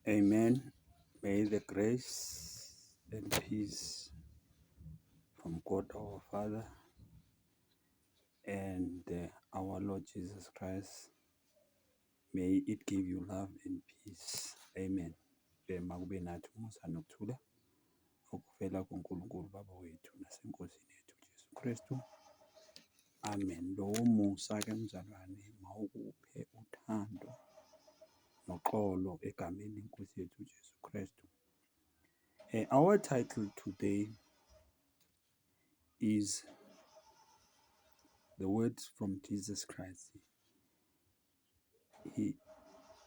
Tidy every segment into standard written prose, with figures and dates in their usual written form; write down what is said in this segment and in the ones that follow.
Amen. May the grace and peace from God our Father and our Lord Jesus Christ, may it give you love and peace. Amen. Makube nathi umusa nokuthula okuvela kuNkulunkulu Baba wethu naseNkosini yethu Jesu Kristu. Amen. Lowo musa ke mzalwane mawukuphe uthando noxolo egameni lenkosi yethu Jesu Kristu. Our title today is the words from Jesus Christ.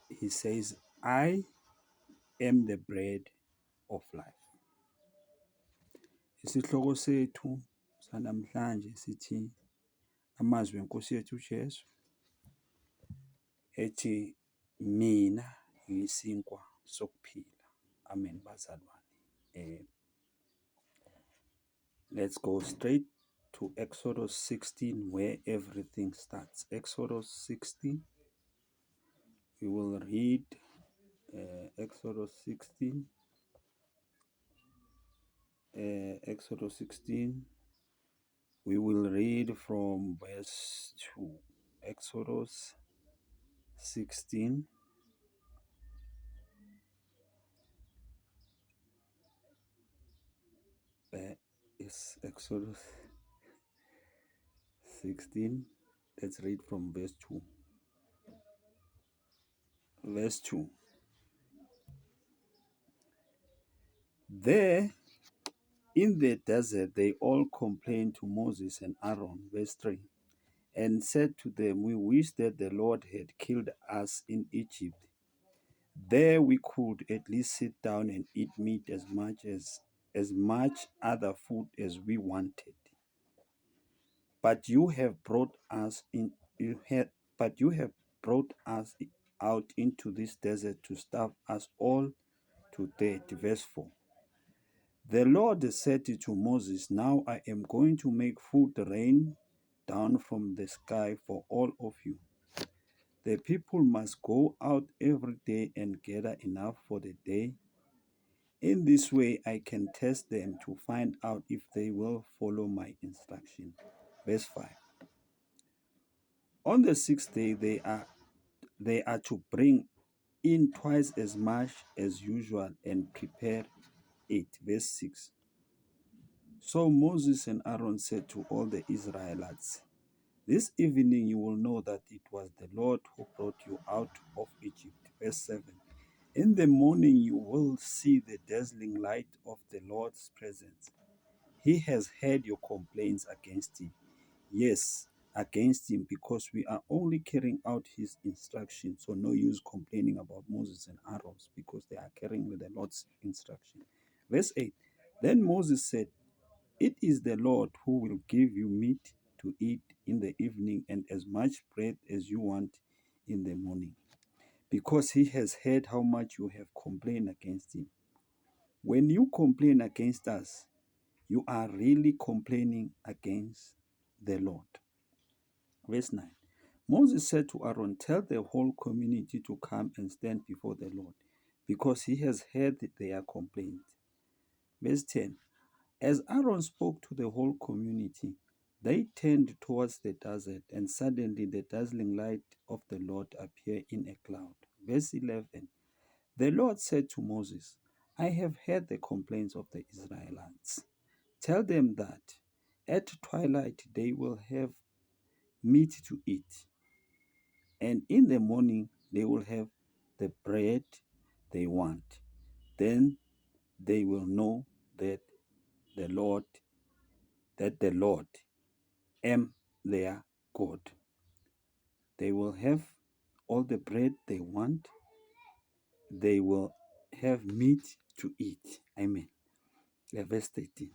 He says, I am the bread of life. Isihloko sethu sanamhlanje sithi amazwi enkosi yethu Jesu ethi mina yisinkwa sokuphila. Amen bazalwane. Let's go straight to Exodus 16 where everything starts. Exodus 16. We will read Exodus 16. Exodus 16. We will read from verse 2. Exodus 16. It's Exodus 16. Let's read from verse 2. Verse 2. There in the desert they all complained to Moses and Aaron. Verse 3. And said to them, we wish that the Lord had killed us in Egypt. There we could at least sit down and eat meat as much other food as we wanted. But you have brought us out into this desert to starve us all to death. Verse 4. The Lord said to Moses, now I am going to make food rain down from the sky for all of you. The people must go out every day and gather enough for the day. In this way, I can test them to find out if they will follow my instruction. Verse 5. On the sixth day, they are to bring in twice as much as usual and prepare it. Verse 6. So Moses and Aaron said to all the Israelites, this evening you will know that it was the Lord who brought you out of Egypt. Verse 7. In the morning you will see the dazzling light of the Lord's presence. He has heard your complaints against him. Yes, against him, because we are only carrying out his instructions. So no use complaining about Moses and Aaron, because they are carrying the Lord's instruction. Verse 8. Then Moses said, it is the Lord who will give you meat to eat in the evening and as much bread as you want in the morning, because he has heard how much you have complained against him. When you complain against us, you are really complaining against the Lord. Verse 9. Moses said to Aaron, tell the whole community to come and stand before the Lord, because he has heard their complaint. Verse 10. As Aaron spoke to the whole community, they turned towards the desert, and suddenly the dazzling light of the Lord appeared in a cloud. Verse 11. The Lord said to Moses, I have heard the complaints of the Israelites. Tell them that at twilight they will have meat to eat, and in the morning they will have the bread they want. Then they will know that the Lord am their God. They will have all the bread they want. They will have meat to eat. Amen. Verse 13.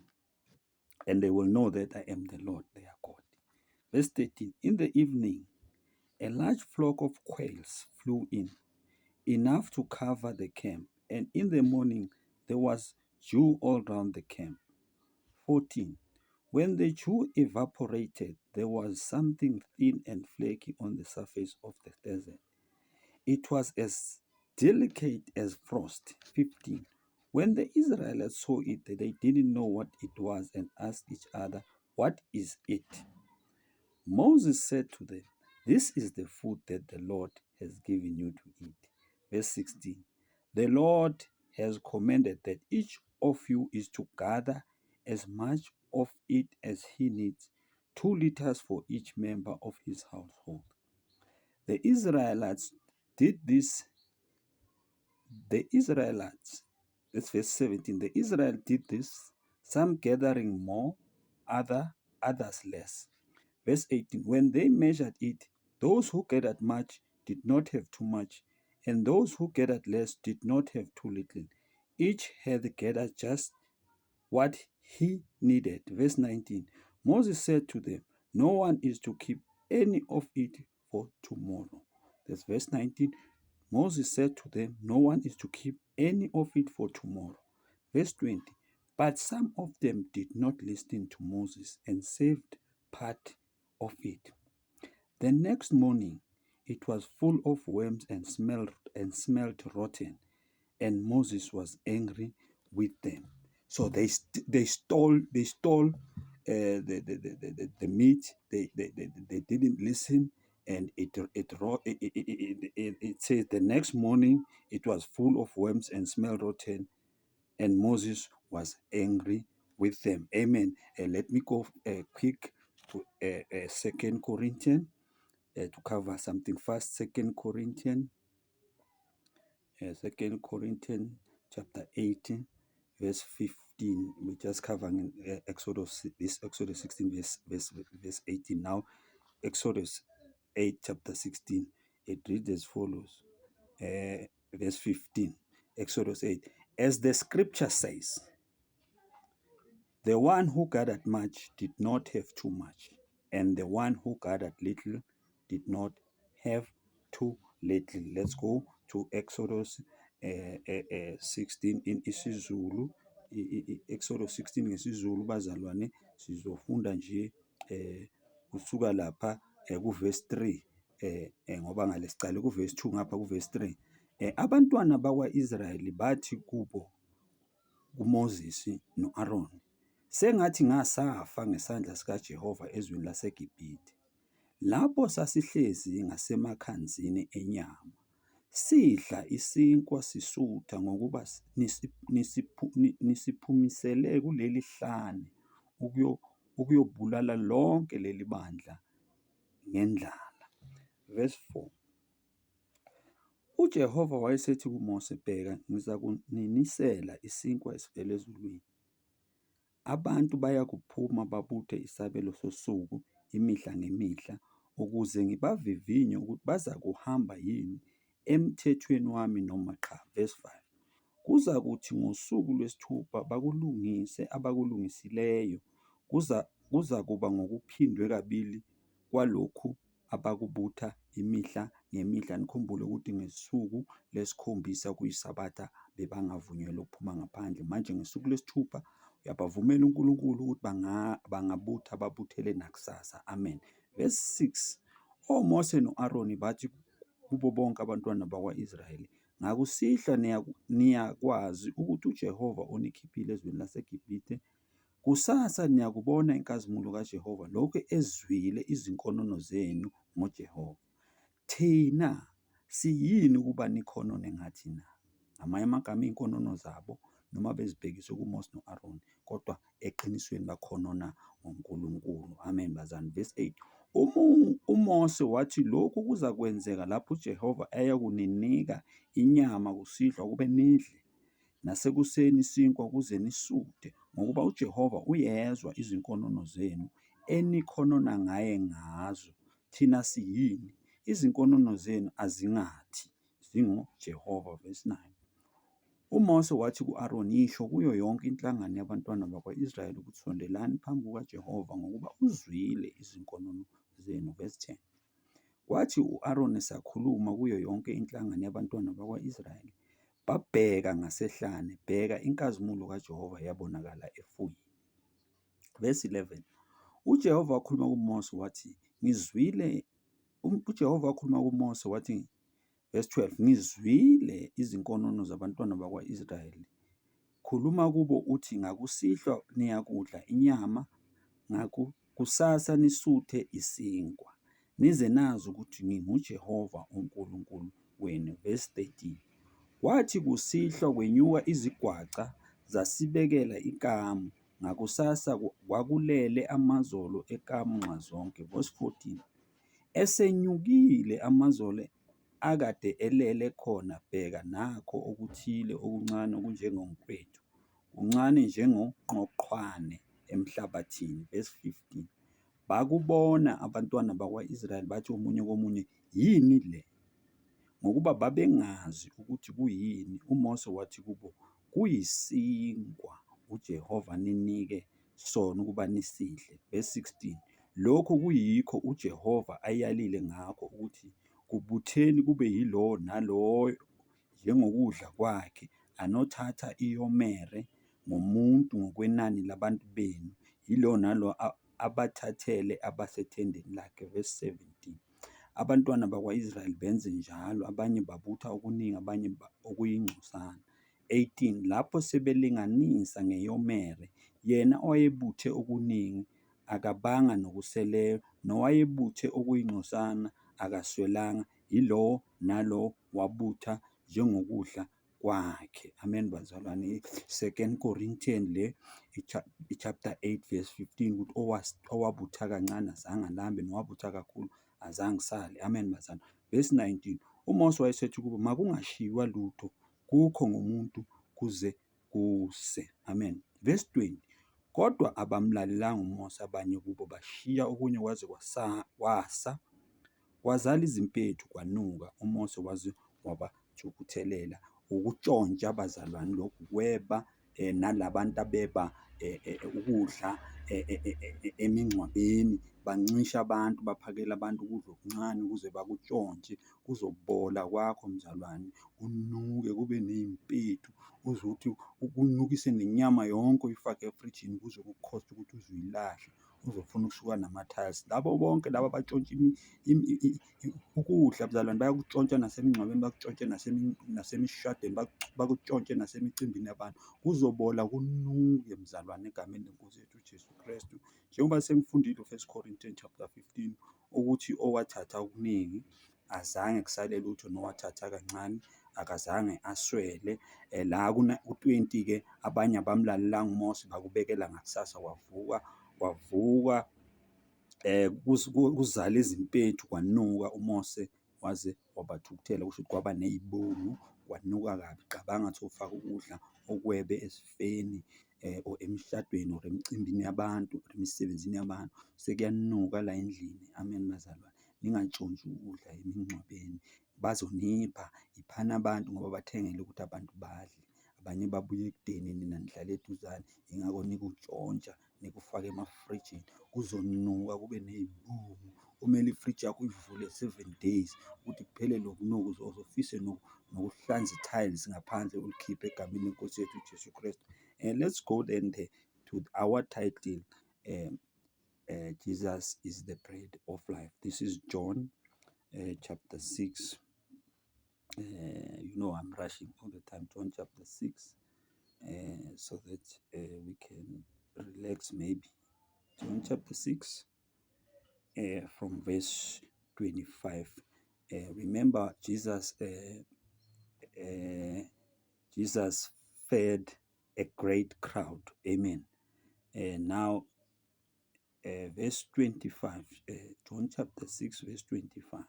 And they will know that I am the Lord their God. Verse 13. In the evening, a large flock of quails flew in, enough to cover the camp. And in the morning, there was dew all round the camp. 14. When the dew evaporated, there was something thin and flaky on the surface of the desert. It was as delicate as frost. 15. When the Israelites saw it, they didn't know what it was and asked each other, "What is it?" Moses said to them, "This is the food that the Lord has given you to eat." Verse 16. The Lord has commanded that each of you is to gather as much of it as he needs, 2 liters for each member of his household. The Israelites did this. That's verse 17. The Israelites did this, some gathering more, others less. Verse 18. When they measured it, those who gathered much did not have too much, and those who gathered less did not have too little. Each had gathered just what he needed. Verse 19. Moses said to them, "No one is to keep any of it for tomorrow." That's verse 19. Moses said to them, "No one is to keep any of it for tomorrow." Verse 20. But some of them did not listen to Moses and saved part of it. The next morning it was full of worms and smelled rotten, and Moses was angry with them. So they stole the meat. They didn't listen, and it says the next morning it was full of worms and smelled rotten, and Moses was angry with them. Amen. Let me go quick to 2 Corinthians to cover something fast. 2 Corinthians. 2 Corinthians chapter 18, verse 15. We're just covering Exodus 16, verse 18. Now, Exodus 8, chapter 16. It reads as follows. Verse 15. Exodus 8. As the scripture says, the one who gathered much did not have too much, and the one who gathered little did not have too little. Let's go to Exodus 16 in isiZulu. Exodus 16 ngesizulu bazalwane sizofunda nje kusuka lapha kuverse 3 ngoba ngale sicale kuverse 2 ngapha kuverse 3. Abantwana bakwa-Israyeli bathi kuMoses no-Aaron, "Sengathi ngasafa ngesandla sikaJehova ezweni laseGibhithe, lapho sasihlezi ngasemakhanzini enyama, sidla isinkwa sisutha ngokuba nisiphumisele kuleli hlane ukuyobulala lonke leli bandla ngendlala." Verse 4. UJehova wayesethi kuMose, "Bheka, ngizakuninisela isinkwa esivela ezulwini. Abantu bayakuphuma babuthe isabelo sosuku imihla ngemihla, ukuze ngibavivinye ukuthi baza kuhamba yini emthethweni wami noma cha." Verse 5. Kuzakuthi ngosuku lwesithupha bakulungise abakulungisileyo, kuzakuba ngokuphindwe kabili kwalokhu abakubutha imihla ngemihla. Nikhumbule ukuthi ngesuku lesikhombisa kuyisabatha bebangavunyelwa ukuphuma ngaphandle. Manje ngesuku lesithupha uyabavumela uNkulunkulu ukuthi bangabutha babuthele nakusasa. Amen. Verse 6. OMose no-Aroni bathi kubo bonke abantwana bakwa-Israyeli, "Ngakusihlwa niyakwazi ukuthi uJehova unikhiphile ezweni laseGibhithe. Kusasa niyakubona inkazimulo kaJehova, lokhu ezwile izinkonono zenu ngoJehova. Thina siyini ukuba nikhonone ngathi na?" Ngamanye amagama iy'nkonono zabo noma bezibhekise kuMose no-Aroni, kodwa eqinisweni bakhonona ngoNkulunkulu. Amen, bazane. Verse 8. UMose wathi, "Lokhu kuzakwenzeka lapho uJehova eyakuninika inyama kusihlwa kube nidle, nasekuseni isinkwa kuze nisuthe, ngokuba uJehova uyezwa izinkonono zenu enikhonona ngaye ngazo. Thina siyini? Izinkonono zenu azingathi zingoJehova." Verse 9. UMose wathi ku-Aroni, "Yisho kuyo yonke inhlangano yabantwana bakwa-Israyeli ukuthi sondelani phambi kukaJehova, ngokuba uzwile izinkonono zenu." Verse 10. Kwathi u-Aroni esakhuluma kuyo yonke inhlangano yabantwana bakwa-Israyeli, babheka ngasehlane, bheka, inkazimulo kaJehova yabonakala efuleni. Verse 11. UJehova wakhuluma kuMose wathi, Verse 12, ngizwile izinkonono zabantwana bakwa-Israyeli. Khuluma kubo uthi, ngakusihlwa niyakudla inyama, kusasa nisuthe isinkwa, nize nazi ukuthi nginguJehova uNkulunkulu wenu. Verse 13, kwathi kusihlwa kwenyuka izigwaca zasibekela ikamu, ngakusasa kwakulele amazolo ekamu nxazonke. Verse 14, esenyukile amazolo akade elele khona, bheka nakho okuthile okuncane okunjengonkwethu, kuncane njengonqoqwane emhlabathini. Verse 15, bakubona abantwana bakwa-Israyeli bathi omunye komunye, yini le? Ngokuba babengazi ukuthi kuyini, uMose wathi kubo, kuyisinkwa uJehova ninike sona ukuba nisidle. Verse 16, lokhu kuyikho uJehova ayalile ngakho ukuthi kubutheni kube yilowo nalowo njengokudla kwakhe, anothatha iyomere ngomuntu ngokwenani labantu benu, yilo nalo abathathele abasethendeni lakhe. Verse 17, abantwana bakwa-Israyeli benze njalo, abanye babutha okuningi, abanye okuyingcosana. 18, lapho sebelinganisa ngeyomere, yena owayebuthe okuningi akabanga nokuseleyo, nowayebuthe okuyingcosana akaswelanga, yilowo nalowo wabutha njengokudla kwakhe. Amen, bazalwane. 2 Corinthians le chapter 8 verse 15, ukuthi owabutha kancane azange alambe, nowabutha kakhulu azange sale. Amen, bazalwane. Verse 19, uMose wayesethi kubo, makungashiywa lutho kukho ngomuntu kuze kuse. Amen. Verse 20, kodwa abamlalelanga uMose, abanye kubo bashiya okunye kwaze kwasa, kwazala izimpethu, kwanuka. UMose waze wabathukuthelela. Ukutshontsha abazalwane lokhu, kweba nalabantu abeba ukudla emingcwabeni, bancisha abantu, baphakela abantu ukudla okuncane ukuze bakutshontshe, kuzobola kwakho mzalwane, kunuke kube ney'mpethu, uze uthi ukunukise nenyama yonke uyifake efrijini kuze kukhoste ukuthi uzuyilahle, uzofuna ukusuka nama-tiles. Labo bonke laba abatshontsha ukudla mzalwane, bayakutshontsha nasemingcwabeni, bakutshontshe nasemishadweni, bakutshontshe nasemicimbini yabantu, kuzobola kunuke mzalwane, egameni leNkosi yethu uJesu Kristu. Njengoba sengifundile u-1 Corinthians chapter 15 ukuthi owathatha okuningi azange kusale lutho, nowathatha kancane akazange aswele. La ku-20-ke abanye abamlalelanga uMose, bakubekela ngakusasa kwavuka kuzala izimpethu, kwanuka. UMose waze wabathukuthela, kusho ukuthi kwaba ney'bungu, kwanuka kabi. Cabanga ukuthi ufaka ukudla okwebe esifeni or emshadweni or emcimbini yabantu or emisebenzini yabantu, sekuyanuka la endlini. Amen, bazalwane. Ningatshontshi ukudla emingcwabeni, bazonipha, iphani abantu ngoba bathengele ukuthi abantu badle. Abanye babuye ekudeni, nina nihlale eduzane, yingakho nikutshontsha, nikufake emafrijini, kuzonuka kube ney'bungu. Kumele ifriji yakho uyivule 7 days ukuthi kuphele lokunuka, uzofise nokuhlanza i-tiles ngaphandle, ulikhiphe egameni leNkosi yethu uJesu Kristu. Let's go then to our title, Jesus is the bread of life. This is John chapter 6. I'm rushing all the time. John chapter 6, so that we can relax maybe. John chapter 6, from verse 25. Remember, Jesus fed a great crowd. Amen. Now, verse 25, John chapter 6, verse 25.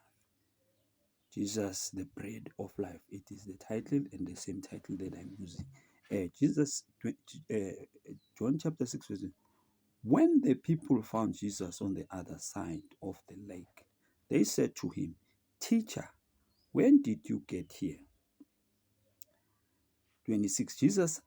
Jesus, the bread of life. It is the title and the same title that I'm using. John chapter 6, verse 25. When the people found Jesus on the other side of the lake, they said to him, Teacher, when did you get here? 26, Jesus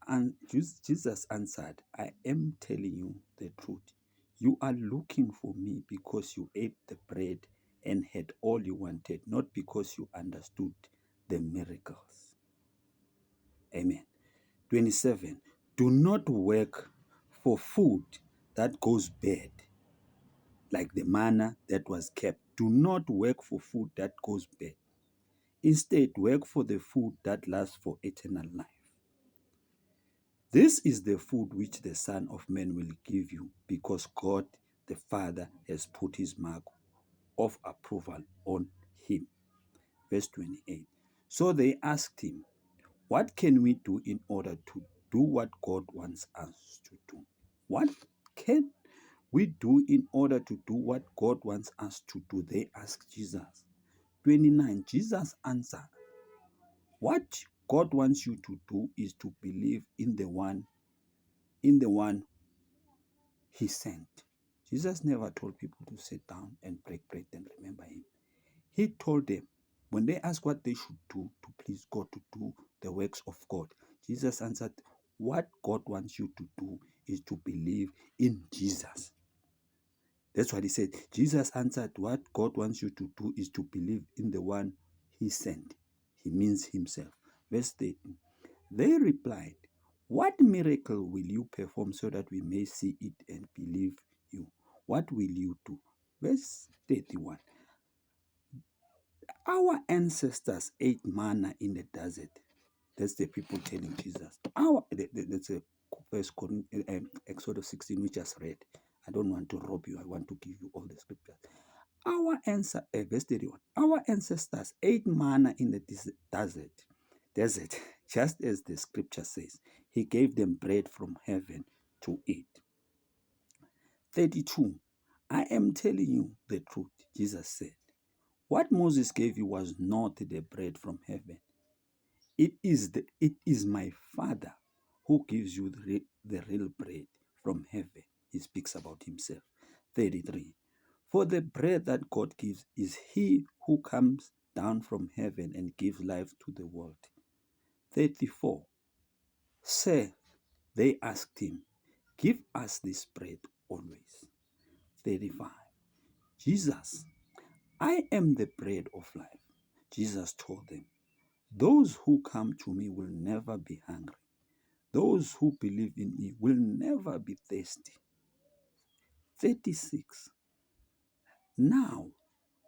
answered, I am telling you the truth. You are looking for me because you ate the bread and had all you wanted, not because you understood the miracles. Amen. 27, do not work for food that goes bad, like the manna that was kept. Do not work for food that goes bad. Instead, work for the food that lasts for eternal life. This is the food which the Son of Man will give you, because God the Father has put his mark of approval on him. Verse 28. So they asked him, what can we do in order to do what God wants us to do? What can we do in order to do what God wants us to do? They asked Jesus. 29. Jesus answered, what God wants you to do is to believe in the one he sent. Jesus never told people to sit down and break bread and remember him. He told them, when they asked what they should do to please God, to do the works of God, Jesus answered, what God wants you to do is to believe in Jesus. That's what he said. Jesus answered, what God wants you to do is to believe in the one he sent. He means himself. Verse 13. They replied, what miracle will you perform so that we may see it and believe you? What will you do? Verse 31. Our ancestors ate manna in the desert. That's the people telling Jesus. That's a verse, Exodus 16, which I just read. I don't want to rob you. I want to give you all the scriptures. Verse 31. Our ancestors ate manna in the desert, just as the scripture says. He gave them bread from heaven to eat. 32. I am telling you the truth, Jesus said. What Moses gave you was not the bread from heaven. It is my Father who gives you the real bread from heaven. He speaks about himself. 33. For the bread that God gives is he who comes down from heaven and gives life to the world. 34. Sir, they asked him, give us this bread always. 35. Jesus, I am the bread of life. Jesus told them, those who come to me will never be hungry. Those who believe in me will never be thirsty. 36. Now,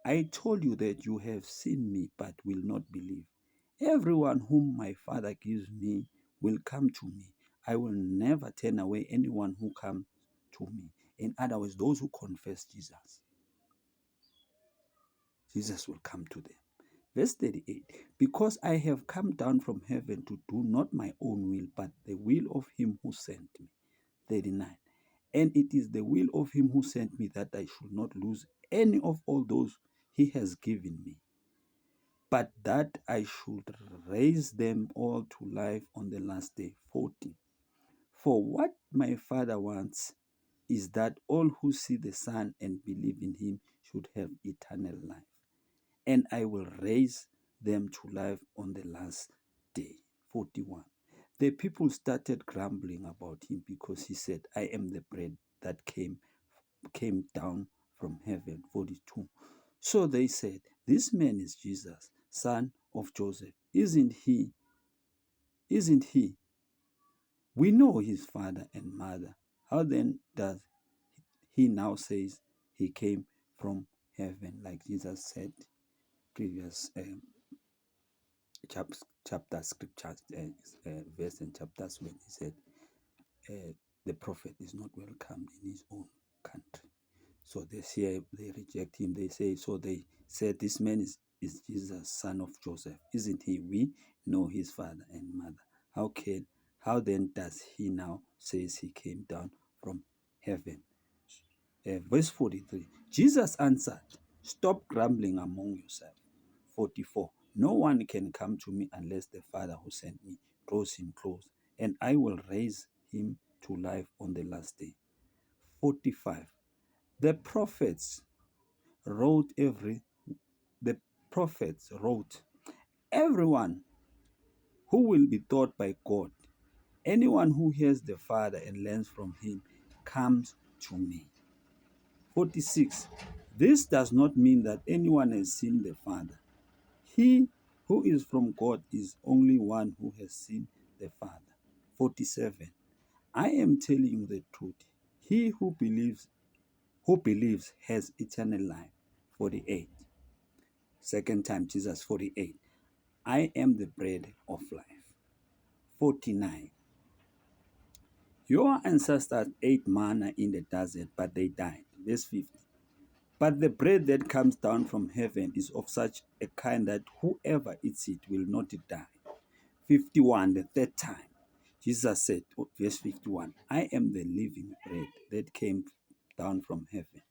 I told you that you have seen me but will not believe. Everyone whom my Father gives me will come to me. I will never turn away anyone who comes to me. In other words, those who confess Jesus, Jesus will come to them. Verse 38, because I have come down from heaven to do not my own will, but the will of him who sent me. 39, and it is the will of him who sent me that I should not lose any of all those he has given me, but that I should raise them all to life on the last day. 40, for what my Father wants is that all who see the Son and believe in him should have eternal life, and I will raise them to life on the last day. 41. The people started grumbling about him because he said, I am the bread that came down from heaven. 42. So they said, this man is Jesus, son of Joseph. Isn't he? We know his father and mother. How then does he now says he came from heaven, like Jesus said previous chapter scriptures, verse and chapters, when he said the prophet is not welcome in his own country. So they say they reject him. They say, so they said, this man is Jesus, son of Joseph. Isn't he? We know his father and mother. How then does he now says he came down from heaven? Verse 43. Jesus answered, stop grumbling among yourselves. 44. No one can come to me unless the Father who sent me draws him close, and I will raise him to life on the last day. 45. The prophets wrote everyone who will be taught by God. Anyone who hears the Father and learns from him comes to me. 46. This does not mean that anyone has seen the Father. He who is from God is only one who has seen the Father. 47. I am telling you the truth. He who believes has eternal life. 48. Second time, Jesus, 48. I am the bread of life. 49. Your ancestors ate manna in the desert, but they died. Verse 50. But the bread that comes down from heaven is of such a kind that whoever eats it will not die. 51, the third time, Jesus said, verse 51, I am the living bread that came down from heaven.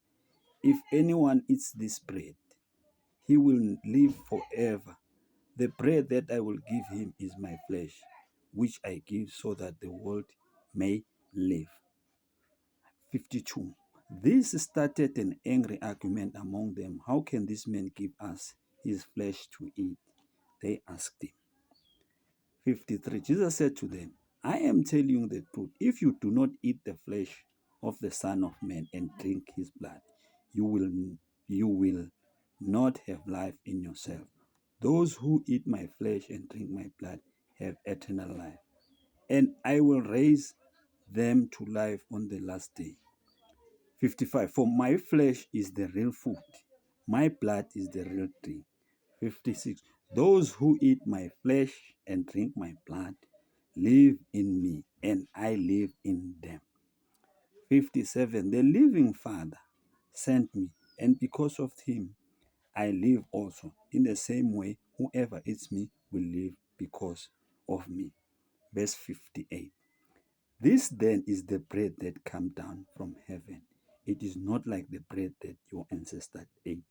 If anyone eats this bread, he will live forever. The bread that I will give him is my flesh, which I give so that the world may live. 52. This started an angry argument among them. How can this man give us his flesh to eat? They asked him. 53. Jesus said to them, I am telling you the truth. If you do not eat the flesh of the Son of Man and drink his blood, you will not have life in yourself. Those who eat my flesh and drink my blood have eternal life, and I will raise them to life on the last day. 55. For my flesh is the real food, my blood is the real drink. 56. Those who eat my flesh and drink my blood live in me, and I live in them. 57. The living Father sent me, and because of him I live also. In the same way, whoever eats me will live because of me. Verse 58. This then is the bread that comes down from heaven. It is not like the bread that your ancestors ate.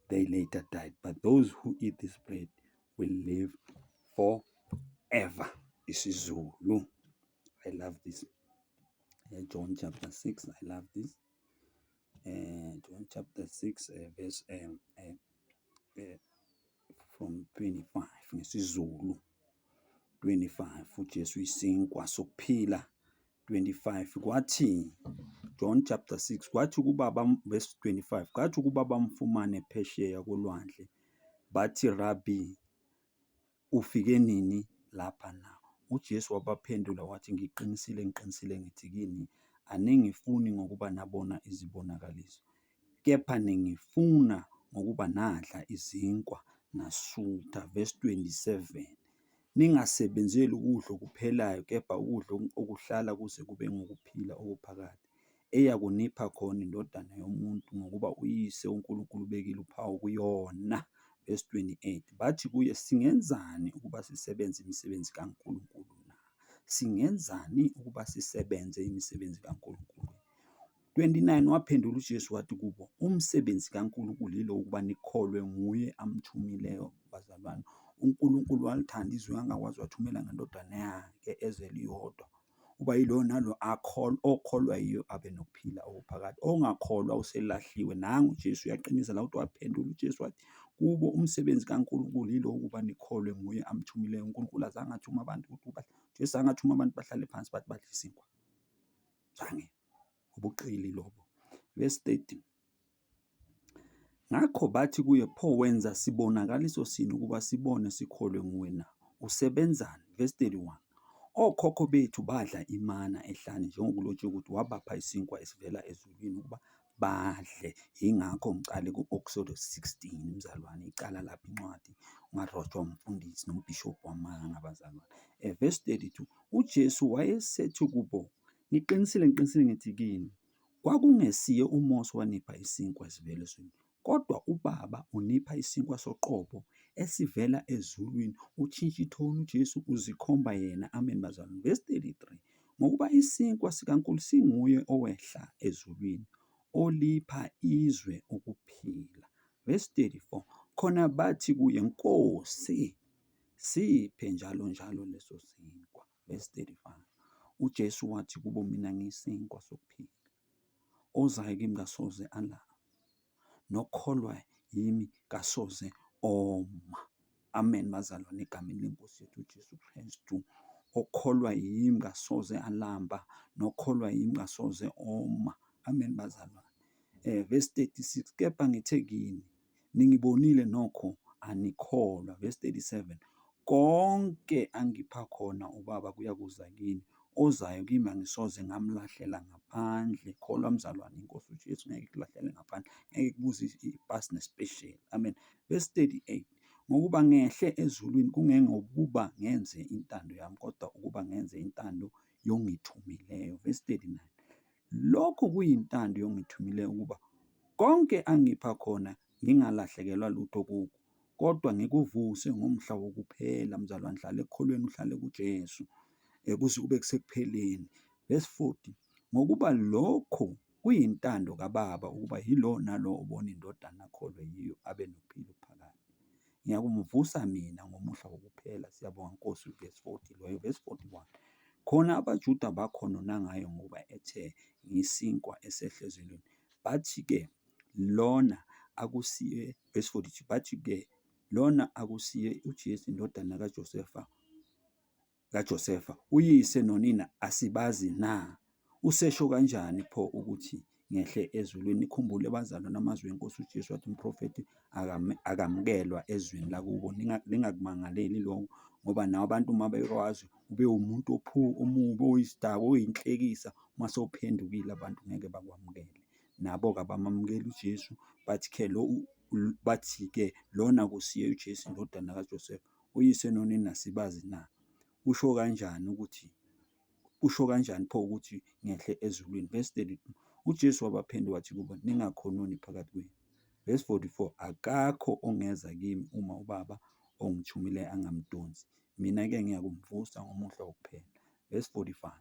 They later died, but those who eat this bread will live forever. IsiZulu. I love this. John chapter 6, I love this. John chapter 6, verse from 25, ngesiZulu. 25, uJesu isinkwa sokuphila. 25, kwathi, John chapter 6, kwathi kubaba, verse 25, kwathi kubaba mfumane phesheya kolwandle, bathi Rabbi, ufike nini lapha na? UJesu wabaphendula wathi, ngiqinisile ngithi kini, aningifuni ngokuba nabona izibonakaliso, kepha ningifuna ngokuba nadla izinkwa nasutha. Verse 27, ningasebenzeli ukudla okuphelayo, kepha ukudla okuhlala kuze kube ngokuphila okuphakade, eyakunipha khona indodana yomuntu, ngokuba uyise uNkulunkulu ubekile uphawu kuyona. Verse 28, bathi kuye, singenzani ukuba sisebenze imisebenzi kaNkulunkulu na? Singenzani ukuba sisebenze imisebenzi kaNkulunkulu? 29, waphendula uJesu wathi kubo, umsebenzi kaNkulunkulu yilo ukuba nikholwe nguye amthumileyo. Bazalwane, uNkulunkulu walithanda izwe kangakwazi wathumela ngendodana yakhe ezele iyodwa, uba yilo nalo okholwa yiyo abe nokuphila okuphakade, ongakholwa uselahliwe. Nangu uJesu uyaqinisa la, ukuthi waphendula uJesu wathi kubo, umsebenzi kaNkulunkulu yilo ukuba nikholwe nguye amthumileyo. uNkulunkulu azange athuma abantu ukuthi Jesu azange athuma abantu bahlale phansi bathi badle isinkwa. Zange, ubuqili lobo. Verse 30, ngakho bathi kuye, pho wenza sibonakaliso sini ukuba sibone sikholwe nguwe na? Usebenzani? Verse 31, okhokho bethu badla imana ehlane, njengokulotshiwe ukuthi wabapha isinkwa esivela ezulwini ukuba badle. Yingakho ngicale ku-Exodus 16, mzalwane, icala lapha incwadi ungarojwa umfundisi nombhishobhi wamanga, abazalwane. Verse 32, uJesu wayesethi kubo, ngiqinisile ngithi kini, kwakungesiye uMose owanipha isinkwa esivela ezulwini, kodwa uBaba unipha isinkwa soqobo esivela ezulwini. Utshintsha ithoni uJesu, uzikhomba yena. Amen, bazalwane. Verse 33, ngokuba isinkwa sikaNkulunkulu singuye owehla ezulwini, olipha izwe ukuphila. Verse 34, khona bathi kuye, Nkosi, siphe njalo leso sinkwa. Verse 35, uJesu wathi kubo, mina ngiyisinkwa sokuphila, ozayo kimi kasoze alamba, nokholwa yimi kasoze oma. Amen, bazalwane, egameni lenkosi yethu uJesu Kristu. Okholwa yimi kasoze alamba, nokholwa yimi kasoze oma. Amen, bazalwane. Verse 36, kepha ngithe kini, ningibonile nokho anikholwa. Verse 37, konke angipha khona uBaba kuyakuza kini, ozayo kimi angisoze ngamlahlela ngaphandle. Kholwa mzalwane, inkosi uJesu ngeke ikulahlele ngaphandle, ngeke kubuze ipasi nespecial. Amen. Verse 38, ngokuba ngehle ezulwini kungengokuba ngenze intando yami, kodwa ukuba ngenze intando yongithumileyo. Verse 39. Lokhu kuyintando yongithumileyo, ukuba konke angipha khona ngingalahlekelwa lutho kukho, kodwa ngikuvuse ngomhla wokuphela. Mzalwane, hlale ekukholweni, uhlale kuJesu kuze kube kusekupheleni. Verse 40. Ngokuba lokho kuyintando kaBaba, ukuba yilo nalo obona indodana akholwe yiyo abe nokuphila phakathi. Ngiyakumvusa mina ngomuhla wokuphela. Siyabonga Nkosi. Verse 40 loyo. Verse 41. Khona abaJuda bakhonona ngayo ngoba ethe ngiyisinkwa esehla ezulwini. Bathi-ke lona akusiye. Verse 42. Bathi-ke lona akusiye uJesu indodana kaJosefa, uyise nonina asibazi na? Usesho kanjani pho ukuthi ngehle ezulwini? Nikhumbule bazalwane, amazwi eNkosi uJesu wathi umprofethi akamukelwa ezweni lakubo. Lingakumangaleli lokho, ngoba nawe abantu uma bekwazi ube umuntu omubi, oyisidakwa, oyinhlekisa, uma sewuphendukile abantu ngeke bakwamukele. Nabo-ke abamamukeli uJesu bathi-ke lona kusiye uJesu indodana kaJosefa, uyise nonina sibazi na? Usho kanjani pho ukuthi ngehle ezulwini? Verse 32. UJesu wabaphendula wathi kubo, ningakhononi phakathi kwenu. Verse 44. Akakho ongeza kimi uma uBaba ongithumileyo angamdonsi, mina-ke ngiyakumvusa ngomuhla wokuphela. Verse 45.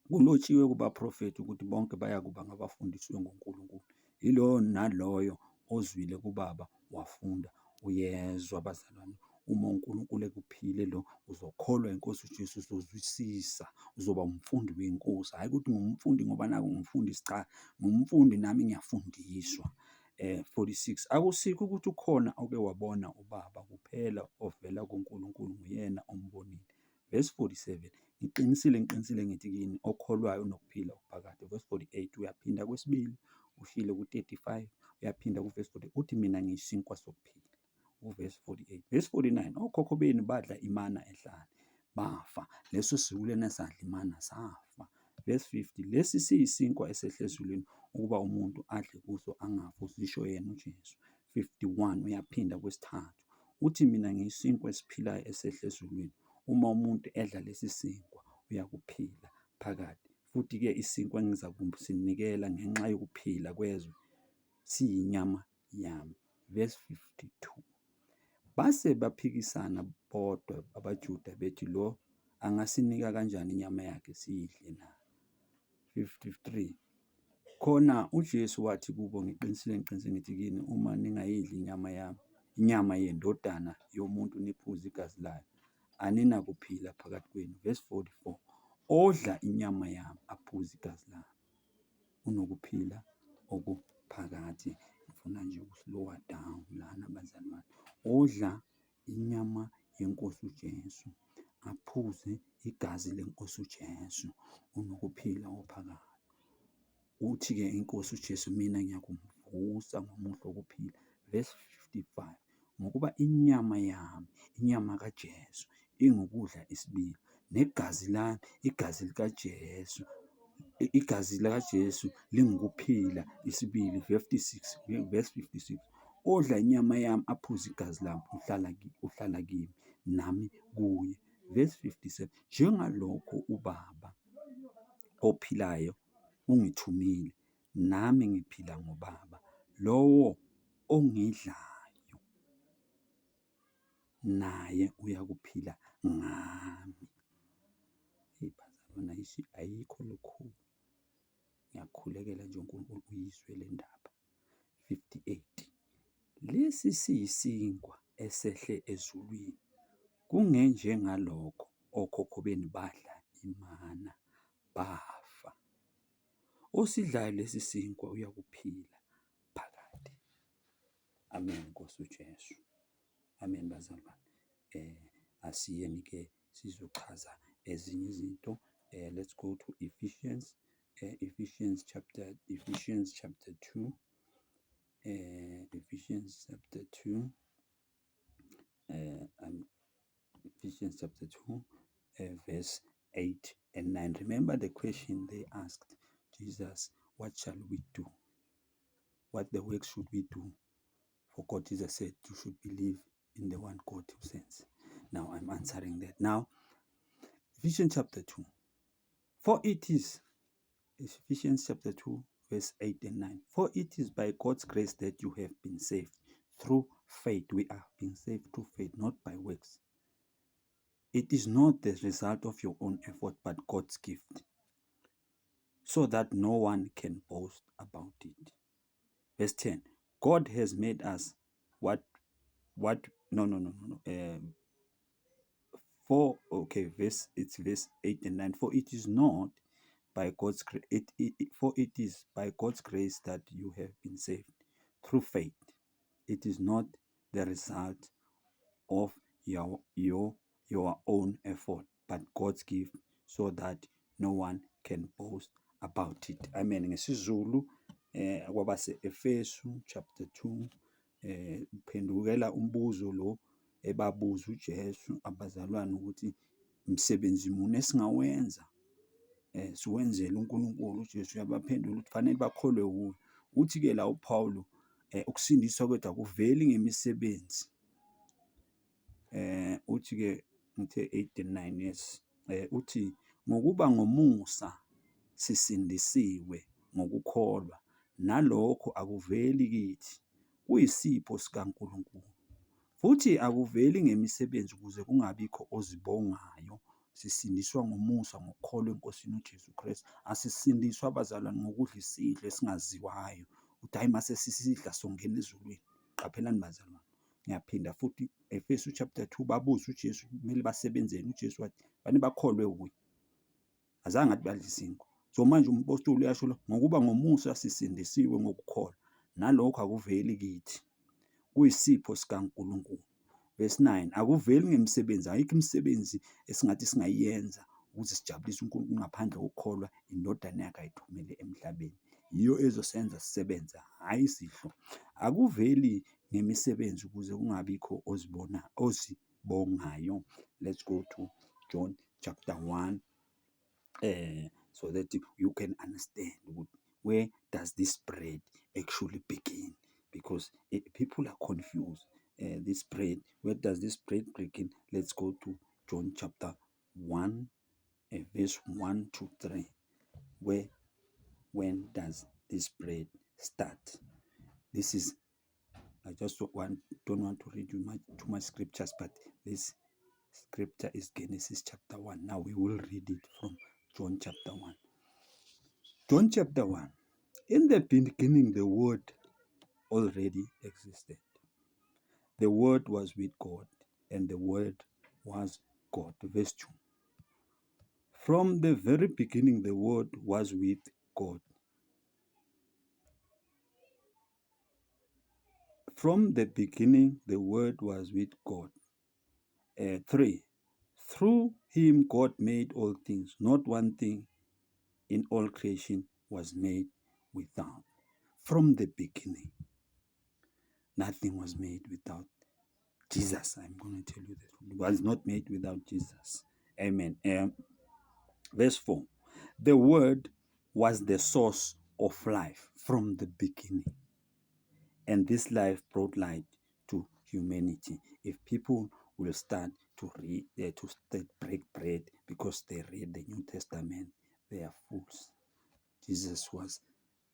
Kulotshiwe kubaprofethi ukuthi bonke baya kuba ngabafundiswe nguNkulunkulu. Yiloyo naloyo ozwile kuBaba wafunda. Uyezwa bazalwane, uma uNkulunkulu ekuphile lo, uzokholwa iNkosi uJesu, uzozwisisa, uzoba umfundi wenkosi. Hhayi ukuthi ngumfundi ngoba naku ngumfundisi, cha, ngumfundi nami ngiyafundiswa. 46. Akusikho ukuthi ukhona oke wabona uBaba, kuphela ovela kuNkulunkulu nguyena ombonile. Verse 47. Ngiqinisile ngithi kini, okholwayo unokuphila okuphakade. Verse 48. Uyaphinda kwesibili, ushilo ku-35, uyaphinda kuverse 40, uthi mina ngiyisinkwa sokuphila. Uverse 48. Verse 49. Okhokho benu badla imana ehlane, bafa. Leso sizukulwane esadla imana safa. Verse 50. Lesi siyisinkwa esehla ezulwini, ukuba umuntu adle kuso angafi, usisho yena uJesu. 51. Uyaphinda kwesithathu, uthi mina ngiyisinkwa esiphilayo esehla ezulwini. Uma umuntu edla lesi sinkwa uyakuphila phakade. Futhi-ke isinkwa engiza kusinikela ngenxa yokuphila kwezwe siyinyama yami. Verse 52. Base baphikisana bodwa abaJuda bethi, lo angasinika kanjani inyama yakhe siyidle na? 53. Khona uJesu wathi kubo, ngiqinisile ngithi kini, uma ningayidli inyama yami, inyama yendodana yomuntu, niphuze igazi layo, aninakuphila phakathi kwenu. Verse 44. Odla inyama yami aphuze igazi lami unokuphila okuphakathi. Ngifuna nje ukuslowa down lana bazalwane. Odla inyama yenkosi uJesu aphuze igazi lenkosi uJesu unokuphila ophakathi. Uthi-ke inkosi uJesu, mina ngiyakumvusa ngomuhla wokuphila. Verse 55. Ngokuba inyama yami, inyama kaJesu, ingukudla isibili, negazi lami, igazi likaJesu, igazi likaJesu lingukuphila isibili. Verse 56. Odla inyama yami aphuze igazi lami uhlala kimi, nami kuye. Verse 57. Njengalokho uBaba ophilayo ungithumile, nami ngiphila ngoBaba, lowo ongidlayo naye uyakuphila ngami. Bazalwane, ayikho lokhulu. Ngiyakukhulekela nje uNkulunkulu uyizwe le ndaba. 58. Lesi siyisinkwa esehle ezulwini, kungenjengalokho okhokho benu badla imana bafa. Osidlayo lesi sinkwa uyakuphila phakade. Amen Nkosi uJesu. Amen bazalwane. Asiyeni-ke sizochaza ezinye izinto. Let's go to Ephesians. Ephesians chapter 2. Ephesians chapter 2. Ephesians chapter 2, verse 8 and 9. Remember the question they asked Jesus, what shall we do? What the work should we do? For God, Jesus said, you should believe in the one God who sends. Now I'm answering that. Now, Ephesians chapter 2. For it is, Ephesians chapter 2, verse 8 and 9. For it is by God's grace that you have been saved through faith. We are being saved through faith, not by works. It is not the result of your own effort, but God's gift, so that no one can boast about it. Verse 10. God has made us what no. It's verse 8 and 9. For it is not by God's grace, for it is by God's grace that you have been saved through faith. It is not the result of your own effort, but God's gift, so that no one can boast about it. Amen. NgesiZulu kwabase Efesu chapter 2 uphendukela umbuzo lo ebabuza uJesu abazalwane ukuthi umsebenzi muni esingawenza siwenzele uNkulunkulu. uJesu uyabaphendula ukuthi fanele bakholwe kuye. Uthi-ke la uPawulu ukusindiswa kwethu akuveli ngemisebenzi. Uthi-ke ngithe 8 and 9, yes. Uthi ngokuba ngomusa sisindisiwe ngokukholwa, nalokho akuveli kithi, kuyisipho sikaNkulunkulu. Futhi akuveli ngemisebenzi ukuze kungabikho ozibongayo. Sisindiswa ngomusa ngokukholwa eNkosini uJesu Kristu. Asisindiswa abazalwane ngokudla isidlo esingaziwayo ukuthi hayi mase sisidla songena ezulwini. Qaphelani bazalwane. Ngiyaphinda futhi Efesu chapter 2 babuza uJesu kumele basebenzeni. uJesu wathi fanele bakholwe kuye, azange athi badle isinkwa. So manje umpostoli uyasho lo ngokuba ngomusa sisindisiwe ngokukholwa, nalokho akuveli kithi, kuyisipho sikaNkulunkulu. Verse 9. Akuveli ngemisebenzi. Ayikho imisebenzi esingathi singayenza ukuze sijabulise uNkulunkulu ngaphandle kokukholwa indodana yakhe ayithumele emhlabeni. Yiyo ezosenza sisebenza, hayi isidlo. Akuveli ngemisebenzi ukuze kungabikho ozibongayo. Let's go to John chapter 1 so that you can understand where does this bread actually begin, because people are confused. This bread, where does this bread begin? Let's go to John chapter 1 verse 1 to 3. When does this bread start? This is, I just don't want to read you too much scriptures, but this scripture is Genesis chapter 1. Now we will read it from John chapter 1. John chapter 1. In the beginning, the Word already existed. The Word was with God, and the Word was God. Verse 2. From the very beginning, the Word was with God. From the beginning, the Word was with God. 3. Through him God made all things. Not one thing in all creation was made without. From the beginning, nothing was made without Jesus. I'm going to tell you that. It was not made without Jesus. Amen. Verse 4. The Word was the source of life from the beginning. And this life brought light to humanity. If people will start to read, to break bread because they read the New Testament, they are fools. Jesus was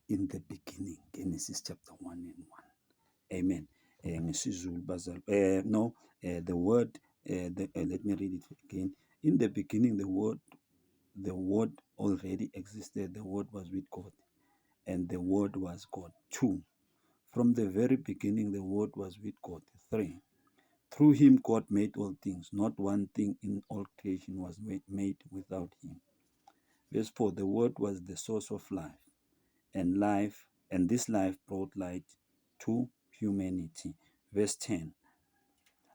in the beginning. Genesis chapter 1 and 1. Amen. The word, let me read it again. In the beginning, the word already existed. The word was with God, and the word was God. 2. From the very beginning, the Word was with God. 3. Through him, God made all things. Not one thing in all creation was made without him. Verse 4. The Word was the source of life, and this life brought light to humanity. Verse 10.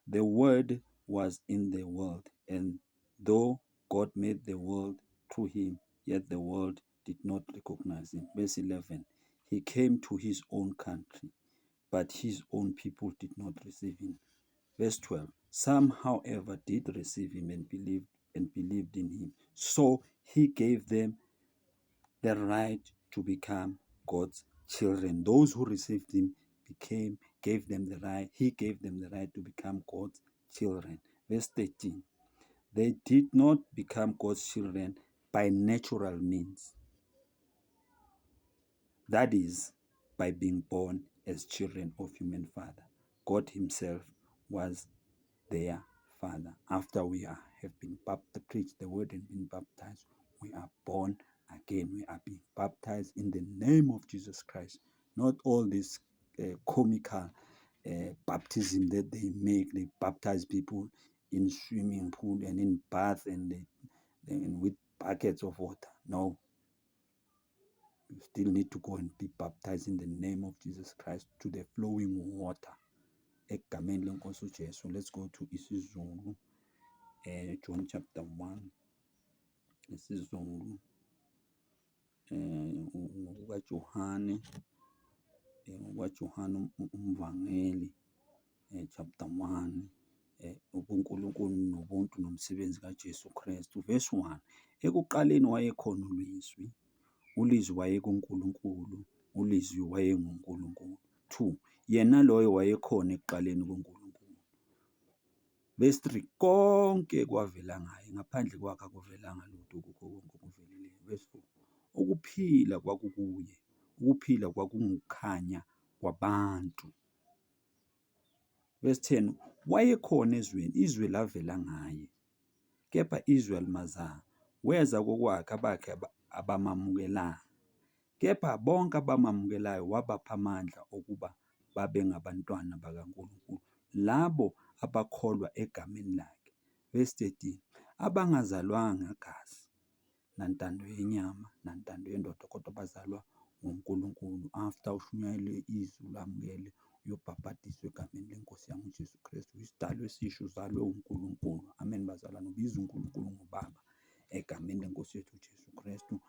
The Word was in the world, and though God made the world through him, yet the world did not recognize him. Verse 11. He came to his own country, but his own people did not receive him. Verse 12. Some, however, did receive him and believed in him. So he gave them the right to become God's children. Those who received him became gave them the right, he gave them the right to become God's children. Verse 13. They did not become God's children by natural means. That is, by being born as children of human father. God himself was their father. After we have been preached the word and been baptized, we are born again. We are being baptized in the name of Jesus Christ. Not all this comical baptism that they make. They baptize people in swimming pool and in bath and with buckets of water. No, you still need to go and be baptized in the name of Jesus Christ to the flowing water. Egameni lenkosi uJesu. Let's go to isiZulu. John chapter 1. isiZulu. ngokukaJohane ngokukaJohane umvangeli chapter 1. ubuNkulunkulu nobuntu nomsebenzi kaJesu Kristu. Verse 1. Ekuqaleni wayekhona ulizwi, ulizwi wayekuNkulunkulu, ulizwi wayenguNkulunkulu. 2. Yena loyo wayekhona ekuqaleni kuNkulunkulu. Verse 3. Konke kwavela ngaye, ngaphandle kwakhe akuvelanga lutho, kukho konke okuvelileyo. Verse 4. Ukuphila kwakukuye, ukuphila kwakungukukhanya kwabantu. Verse 10. Wayekhona ezweni, izwi lavela ngaye, kepha izwi alimazanga. Weza kokwakhe, abakhe abamamukelanga. Kepha bonke abamamukelayo wabapha amandla okuba babe ngabantwana bakaNkulunkulu, labo abakholwa egameni lakhe. Verse 13. Abangazalwanga ngagazi, nantando yenyama, nantando yendoda, kodwa bazalwa nguNkulunkulu. After ushunyayelwe izwi, ulamukele, uyobhabhadiswa egameni lenkosi yami uJesu Kristu, isidalwa esisha, uzalwe uNkulunkulu. Amen, bazalwane. Ubiza uNkulunkulu ngobaba egameni lenkosi yethu uJesu Kristu.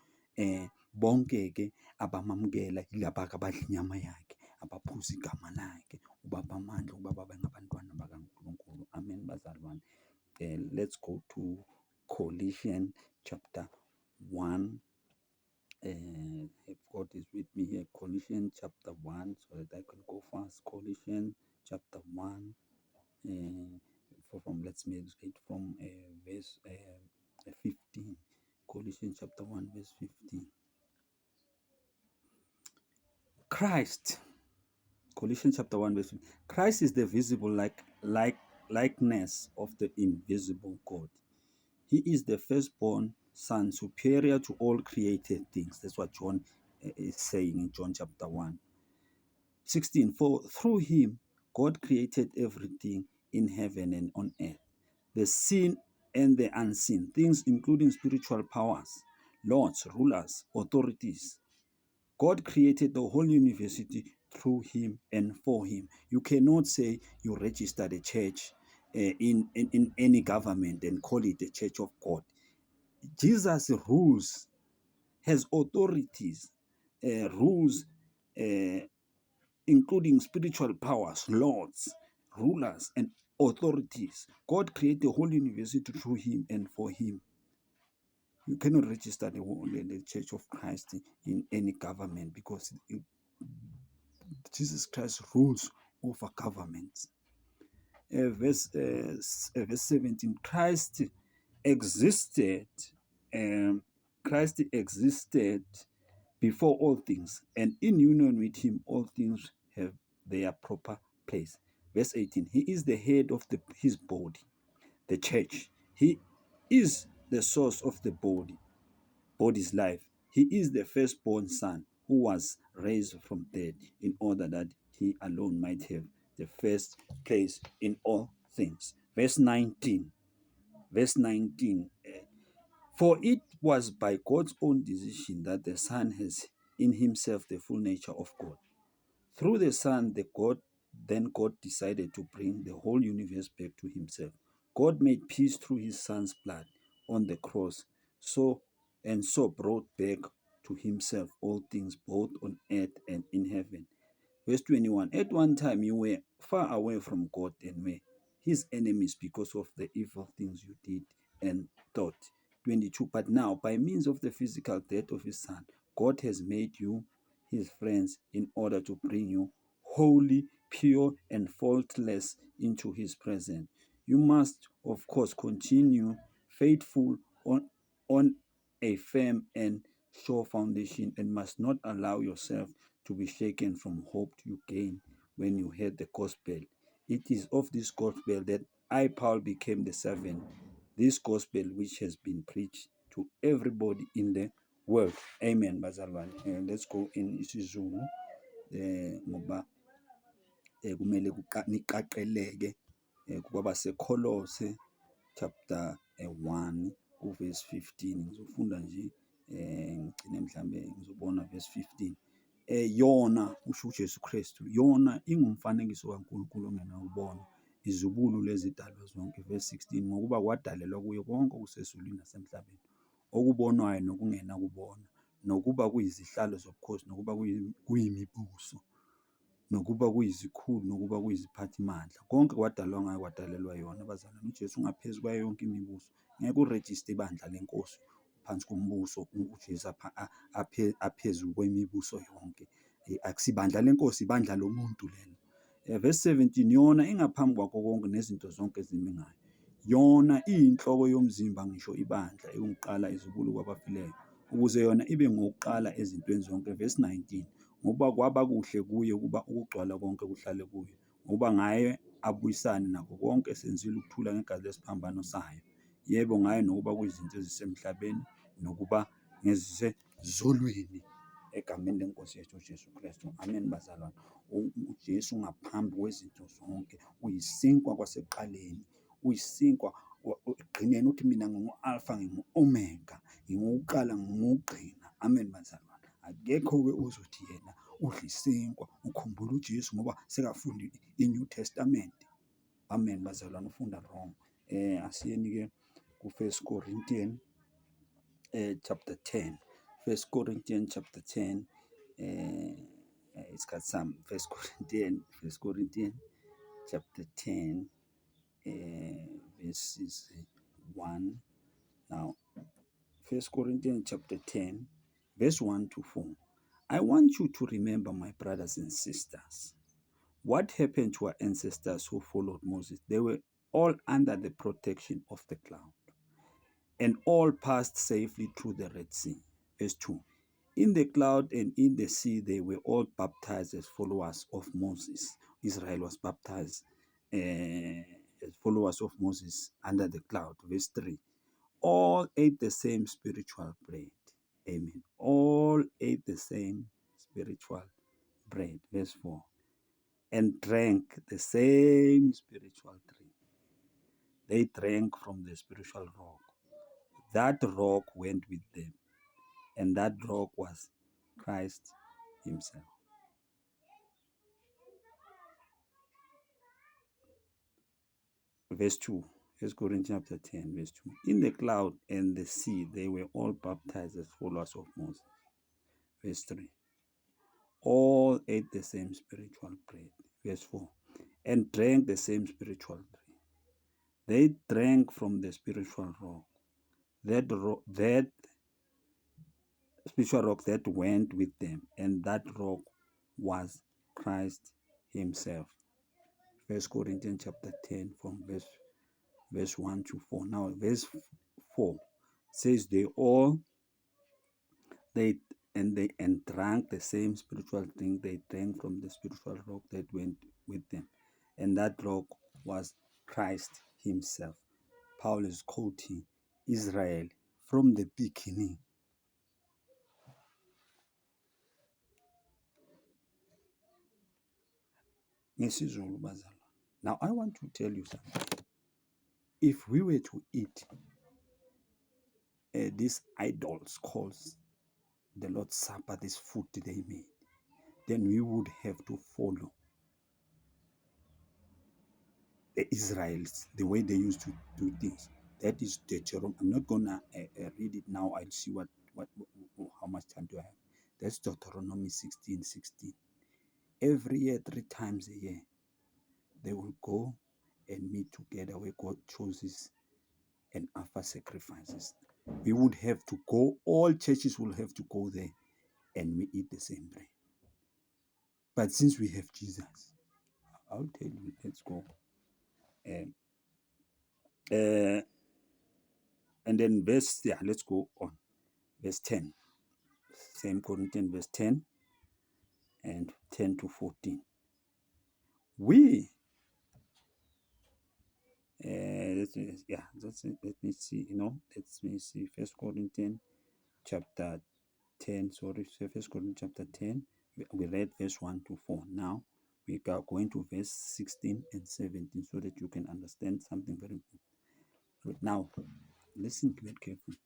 Bonke-ke abamamukela yilaba-ke abadla inyama yakhe, abaphuza igama lakhe, ubapha amandla ukuba babe ngabantwana bakaNkulunkulu. Amen, bazalwane. Let's go to Colossians chapter 1. If God is with me here, Colossians chapter 1, so that I can go fast. Colossians chapter 1. Let's read from verse 15. Colossians chapter 1, verse 15. Christ, Colossians chapter 1, verse 15. Christ is the visible likeness of the invisible God. He is the firstborn son, superior to all created things. That's what John is saying in John chapter 1. 16. For through him, God created everything in heaven and on earth, the seen and the unseen, things including spiritual powers, lords, rulers, authorities. God created the whole university through him and for him. You cannot say you registered a church in any government and call it the Church of God. Jesus rules, has authorities, rules including spiritual powers, lords, rulers, and authorities. God created the whole university through him and for him. You cannot register the Church of Christ in any government because Jesus Christ rules over governments. Verse 17. Christ existed before all things, and in union with him all things have their proper place. Verse 18. He is the head of his body, the church. He is the source of the body's life. He is the firstborn son who was raised from dead, in order that he alone might have the first place in all things. Verse 19. For it was by God's own decision that the Son has in himself the full nature of God. Through the Son, God decided to bring the whole universe back to himself. God made peace through his Son's blood on the cross, so brought back to himself all things, both on earth and in heaven. Verse 21. At one time you were far away from God and were his enemies because of the evil things you did and thought. 22. But now, by means of the physical death of his Son, God has made you his friends in order to bring you holy pure and faultless into his presence. You must, of course, continue faithful on a firm and sure foundation and must not allow yourself to be shaken from hope you gain when you heard the gospel. It is of this gospel that I, Paul, became the servant. This gospel which has been preached to everybody in the world. Amen, bazalwane. Let's go in isiZulu ngoba kumele niqaqeleke kwabaseKolose chapter 1 verse 15. Ngizofunda nje ngigcine mhlambe ngizobona verse 15. Yona usho uJesu Kristu, yona ingumfanekiso kaNkulunkulu ongenawubona, izubulu lezidalwa zonke, verse 16, ngokuba kwadalelwa kuye konke okusezulwini nasemhlabeni, okubonwayo nokungenakubona, nokuba kuyizihlalo zobukhosi, nokuba kuyimibuso, nokuba kuyizikhulu, nokuba kuyiziphathimandla. Konke kwadalwa ngayo, kwadalelwa yona. Abazalwane, uJesu ungaphezu kwayo yonke imibuso. Ngeke urejiste ibandla lenkosi phansi kombuso uJesu aphezulu kwemibuso yonke. Akusibandla lenkosi, ibandla lomuntu lelo. Verse 17, yona ingaphambi kwakho konke nezinto zonke ezimi ngayo. Yona iyinhloko yomzimba, ngisho ibandla, eyokuqala izubulu kwabafileyo, ukuze yona ibe ngokuqala ezintweni zonke. Verse 19, ngoba kwaba kuhle kuye ukuba ukugcwala konke kuhlale kuye, ngoba ngaye abuyisane nakho konke, esenzile ukuthula ngegazi lesiphambano sayo. Yebo, ngaye nokuba kuyizinto ezisemhlabeni nokuba ngezisezulwini, egameni lenkosi yethu uJesu Kristu. Amen, bazalwane. uJesu ngaphambi kwezinto zonke, uyisinkwa kwasekuqaleni, uyisinkwa ekugqineni. Uthi mina ngingu-Alpha, ngingu-Omega, ngingukuqala, ngingukugcina. Amen, bazalwane. Akekho-ke uzothi yena udla isinkwa. Ukhumbula uJesu ngoba sekafunda i-New Testament. Amen, bazalwane, ufunda wrong. Asiyeni-ke ku-1 Corinthians chapter 10. 1 Corinthians chapter 10. It's got some 1 Corinthians chapter 10, verses 1. Now, 1 Corinthians chapter 10, verse 1 to 4. I want you to remember, my brothers and sisters, what happened to our ancestors who followed Moses. They were all under the protection of the cloud, and all passed safely through the Red Sea. Verse 2. In the cloud and in the sea they were all baptized as followers of Moses. Israel was baptized as followers of Moses under the cloud. Verse 3. All ate the same spiritual bread. Amen. All ate the same spiritual bread. Verse 4. And drank the same spiritual drink. They drank from the spiritual rock. That rock went with them, and that rock was Christ himself. Verse 2, 1 Corinthians chapter 10, verse 2. In the cloud and the sea they were all baptized as followers of Moses. Verse 3. All ate the same spiritual bread. Verse 4. And drank the same spiritual drink. They drank from the spiritual rock. That spiritual rock that went with them, and that rock was Christ himself. 1 Corinthians chapter 10 from verse 1 to 4. Now verse 4 says they drank the same spiritual drink. They drank from the spiritual rock that went with them, and that rock was Christ himself. Paul is quoting Israel from the beginning. Now I want to tell you something. If we were to eat these idols called the Lord's Supper, this food they made, then we would have to follow the Israelites, the way they used to do things. That is Deuteronomy. I'm not gonna read it now. I'll see what how much time do I have. That's Deuteronomy 16:16. Every year, 3 times a year, they will go and meet together where God chooses and offer sacrifices. We would have to go, all churches will have to go there and we eat the same bread. But since we have Jesus, I'll tell you. Let's go. Um, uh, and then let's go on. Verse 10. Same Corinthians, verse 10 and 10 to 14. We, let me see, let me see. First Corinthians chapter 10, sorry, First Corinthians chapter 10. We read verse 1 to 4. Now we are going to verse 16 and 17 so that you can understand something very important. Now, listen very carefully.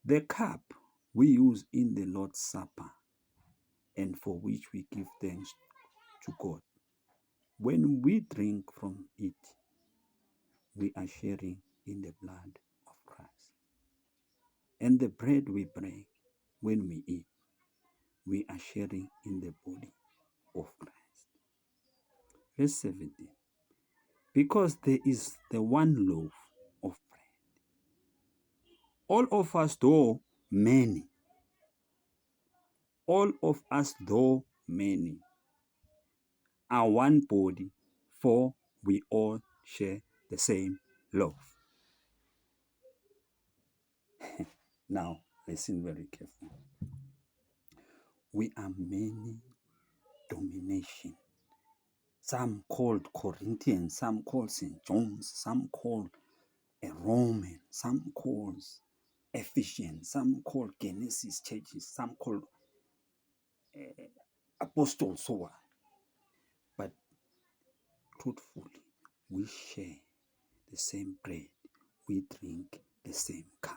The cup we use in the Lord's Supper and for which we give thanks to God. When we drink from it, we are sharing in the blood of Christ. And the bread we break when we eat, we are sharing in the body of Christ. Verse 17. Because there is the one loaf of bread. All of us, though many, are one body, for we all share the same loaf. Now, listen very carefully. We are many domination. Some called Corinthians, some called St. John's, some called a Roman, some called Ephesians, some called Genesis churches, some called apostles, so on. But truthfully, we share the same bread, we drink the same cup.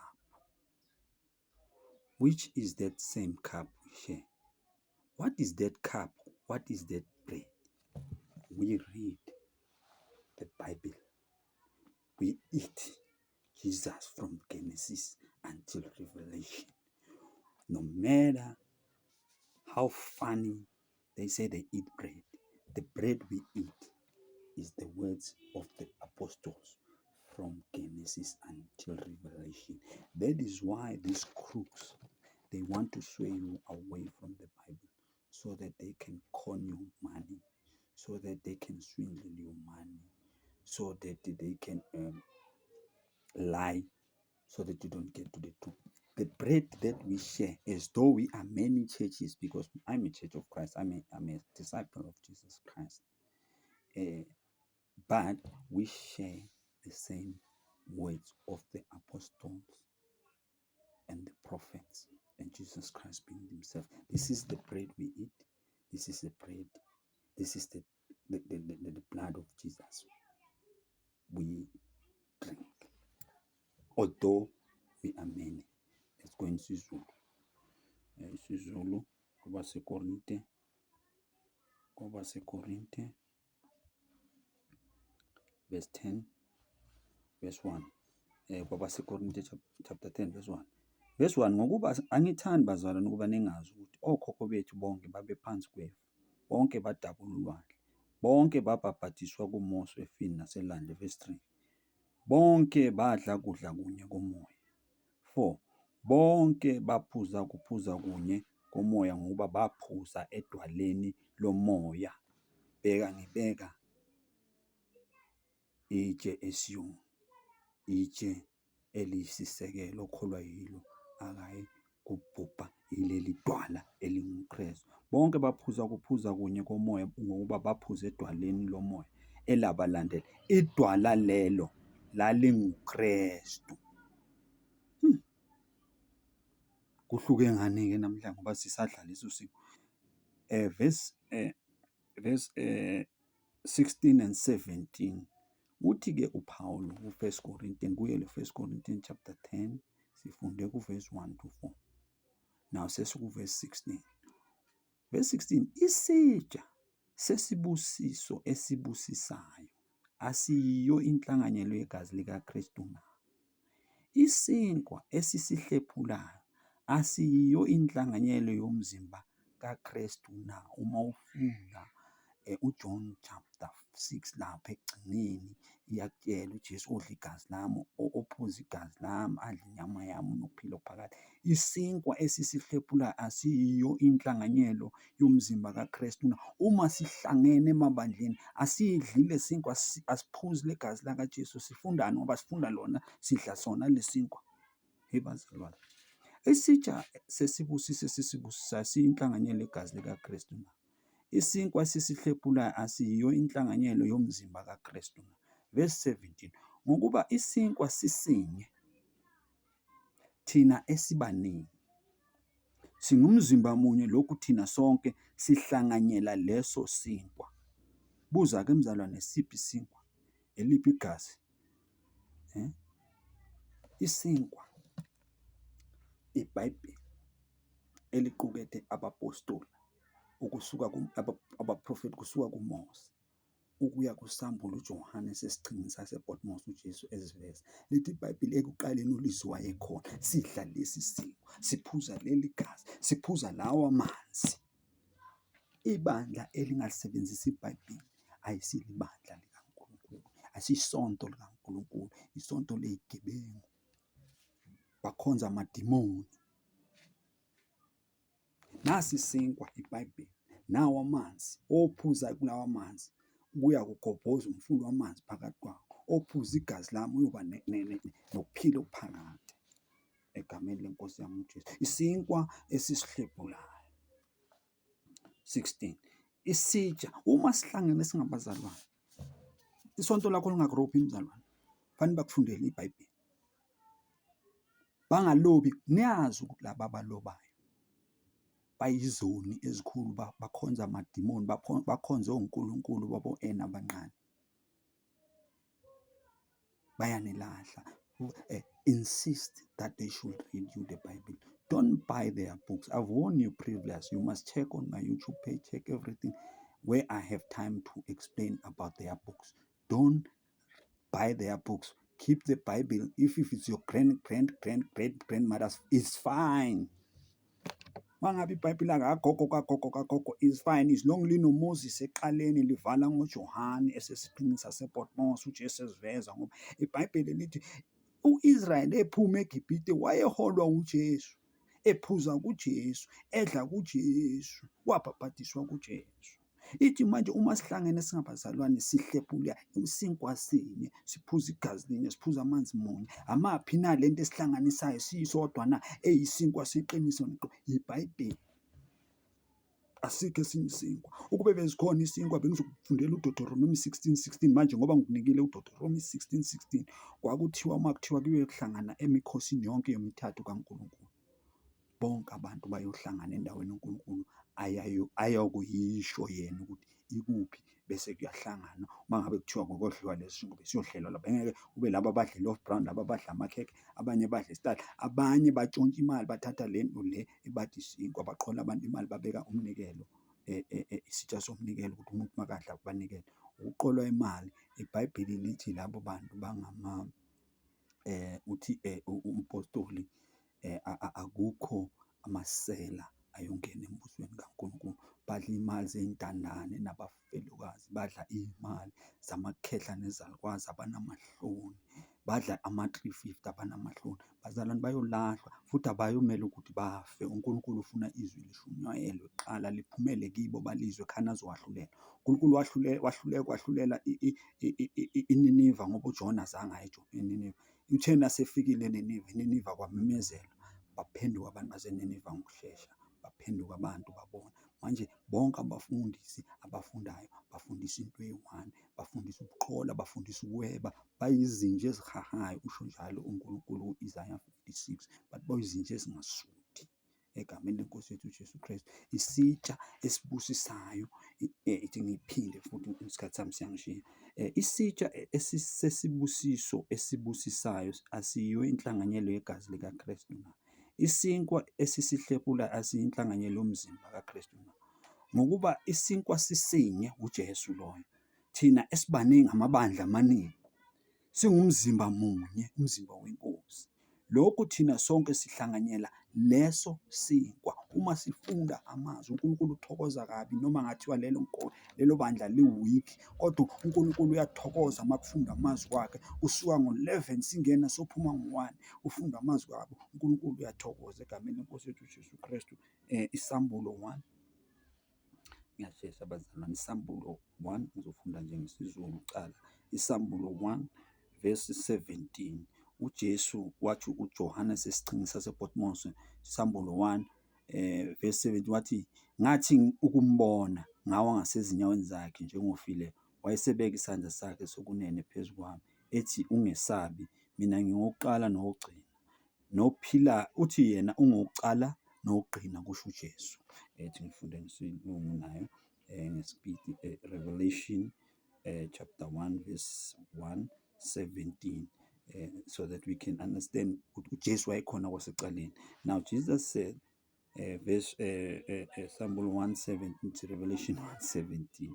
Which is that same cup we share? What is that cup? What is that bread? We read the Bible. We eat Jesus from Genesis until Revelation. No matter how funny they say they eat bread, the bread we eat is the words of the apostles from Genesis until Revelation. That is why these crooks, they want to sway you away from the Bible so that they can con you money, so that they can swindle you money, so that they can lie, so that you don't get to the truth. The bread that we share, as though we are many churches, because I'm a church of Christ, I'm a disciple of Jesus Christ. But we share the same words of the apostles and the prophets and Jesus Christ being himself. This is the bread we eat. This is the bread. This is the blood of Jesus we drink. Although we are many. Let's go in Sizulu. Sizulu, Korinte, verse 10, verse 1. KwabaseKorinte chapter 10, verse 1. Verse 1, ngokuba angithandi bazalwane ukuba ningazi ukuthi okhokho bethu bonke babephansi kwefu, bonke badabula ulwandle, bonke babhabhadiswa kuMose efini naselwandle. Verse 3, bonke badla kudla kunye komoya. 4, bonke baphuza kuphuza kunye komoya ngokuba baphuza edwaleni lomoya. Bheka ngibeka itshe eSiyoni, itshe eliyisisekelo okholwa yilo akayi kubhubha yileli dwala elinguKristu. Bonke baphuza kuphuza kunye komoya ngokuba baphuza edwaleni lomoya elabalandela. Idwala lelo lalinguKristu. Kuhluke ngani-ke namhlanje ngoba sisadla leso simo. Verse 16 and 17. Uthi-ke uPawulu ku-1 Corinthians, kuye le-1 Corinthians chapter 10, sifunde ku-verse 1 to 4. Now sesiku-verse 16. Verse 16, isitsha sesibusiso esibusisayo asiyiyo inhlanganyelo yegazi likaKristu na? Isinkwa esisihlephulayo asiyiyo inhlanganyelo yomzimba kaKristu na? Uma ufunda uJohn chapter 6 lapha ekugcineni iyakutshela uJesu odla igazi lami, ophuza igazi lami, adla inyama yami unokuphila okuphakathi. Isinkwa esisihlephulayo asiyiyo inhlanganyelo yomzimba kaKristu. Uma sihlangene emabandleni asiyidli le sinkwa, asiphuzi legazi lakaJesu. Sifundani? Ngoba sifunda lona, sidla sona le sinkwa. Hey bazalwane, isitsha sesibusiso esisibusisayo siyinhlanganyelo yegazi likaKristu na. Isinkwa esisihlephulayo asiyiyo inhlanganyelo yomzimba kaKristu na. Verse 17, ngokuba isinkwa sisinye, thina esibaningi singumzimba munye, lokhu thina sonke sihlanganyela leso sinkwa. Buza-ke mzalwane, siphi isinkwa? Eliphi igazi? Isinkwa, iBhayibheli eliqukethe abapostoli ukusuka abaprofethi kusuka kuMose ukuya kuSambulo uJohane esesichingini sasePatmos uJesu eziveza. Lithi iBhayibheli ekuqaleni ulizwi wayekhona. Sidla lesi sinkwa, siphuza leli gazi, siphuza lawa amanzi. Ibandla elingalisebenzisa iBhayibheli ayisilo ibandla likaNkulunkulu, asisonto likaNkulunkulu, isonto ley'gebengu, bakhonza amadimoni. Nasi isinkwa, iBhayibheli, nawo amanzi, ophuza kulawa amanzi kuya kugobhoza umfula wamanzi phakathi kwawo. Ophuza igazi lami uyoba nokuphila okuphakathi, egameni lenkosi yami uJesu. Isinkwa esisihlephulayo. 16, isitsha, uma sihlangene singabazalwane, isonto lakho lingakurobhi mzalwane, fanele bakufundele iBhayibheli. Bangalobi, niyazi ukuthi laba abalobayo bayizoni ezikhulu, bakhonza amadimoni, bakhonze onkulunkulu babo abanqane, bayanilahla. Insist that they should read you the Bible. Don't buy their books. I've warned you previously. You must check on my YouTube page, check everything where I have time to explain about their books. Don't buy their books. Keep the Bible. If it's your grandmother's, it's fine. Mangabe iBhayibheli kagogo is fine, as long linoMoses eqaleni livala ngoJohane esesiqingini sasePatmos uJesu eziveza. Ngoba iBhayibheli lithi u-Israyeli ephuma eGibhite wayeholwa uJesu, ephuza kuJesu, edla kuJesu, wabhabhadiswa kuJesu. Ithi manje uma sihlangene singabazalwane sihlephula isinkwa sinye, siphuza igazi linye, siphuza amanzi munye, amaphi na lento esihlanganisayo siyisodwa na eyisinkwa seqiniso neqo? IBhayibheli. Asikho esinye isinkwa. Ukube bezikhona isinkwa bengizokufundela uDuteronomy 16:16 manje, ngoba ngikunikile uDuteronomy 16:16. Kwakuthiwa uma kuthiwa kuye kuhlangana emikhosini yonke yomithathu kaNkulunkulu, bonke abantu bayohlangana endaweni uNkulunkulu ayokuyisho yena ukuthi ikuphi, bese kuyahlanganwa. Uma ngabe kuthiwa kokodliwa lesi ngoba siyohlelwa lapha, ngeke kube laba abadla i-loaf brown, laba abadla amakhekhe, abanye badla isitali, abanye batshontsha imali, bathatha le nto le ebathi isinkwa, baqhola abantu imali, babeka umnikelo, isitsha somnikelo ukuthi umuntu makadla banikele. Ukuqolwa imali, iBhayibheli lithi labo bantu bangama uthi umpostoli akukho amasela ayongena embusweni kaNkulunkulu. Badla imali zey'ntandane nabafelokazi, badla iy'mali zamakhehla nezalukwazi abanamahloni, badla ama-350 abanamahloni. Bazalwane, bayolahlwa futhi abayomele ukuthi bafe. UNkulunkulu ufuna izwi lishunyayelwe kuqala, liphumele kibo balizwe khane azowahlulela. UNkulunkulu wahlulela iNiniva ngoba uJona azange aye eNiniva. Uthe nasefikile eNiniva kwamemezela, baphenduka abantu baseNiniva ngokushesha, baphenduka abantu babona. Manje bonke abafundisi abafundayo bafundisa into eyi-one, bafundisa ukuqhola, bafundisa ukweba, bayizinja ezihahayo, usho njalo uNkulunkulu ku-Isaiah 56, but bayizinja ezingasuthi egameni lenkosi yethu uJesu Kristu. Isitsha esibusisayo, ithi ngiphinde futhi isikhathi sami siyangishiya. Isitsha sesibusiso esibusisayo asiyiyo inhlanganyelo yegazi likaKristu na. Isinkwa esisihlephula asiyinhlanganyelo yomzimba kaKristu na. Ngokuba isinkwa sisinye, uJesu loyo, thina esibaningi, amabandla amaningi, singumzimba munye, umzimba wenkosi. Lokhu thina sonke sihlanganyela leso sinkwa. uma sifunda amazwi uNkulunkulu uthokoza kabi noma ngathiwa lelo bandla li-weak, kodwa uNkulunkulu uyathokoza uma kufunda amazwi wakhe. Kusuka ngo-11 singena sophuma ngo-1 ufunda amazwi wabo, uNkulunkulu uyathokoza egameni lenkosi yethu uJesu Kristu. Isambulo 1, ngiyashesha bazalwane. Isambulo 1 ngizofunda nje ngesiZulu kuqala. Isambulo 1 verse 17. uJesu wathi uJohane esichingini sasePatmos, Isambulo 1 verse 17 wathi, ngathi ukumbona ngawa ngasezinyaweni zakhe njengofile, wayesebeka isandla sakhe sokunene phezu kwami, ethi, ungesabi, mina ngingokuqala nokugcina nophila. Uthi yena ungokuqala nokugcina, kusho uJesu. Ngifunde ngesilungu nayo ngesipidi. Revelation chapter 1 verse 1:17, so that we can understand ukuthi uJesu wayekhona kwasecaleni. Now Jesus said, verse Isambulo 1:17 to Revelation 1:17,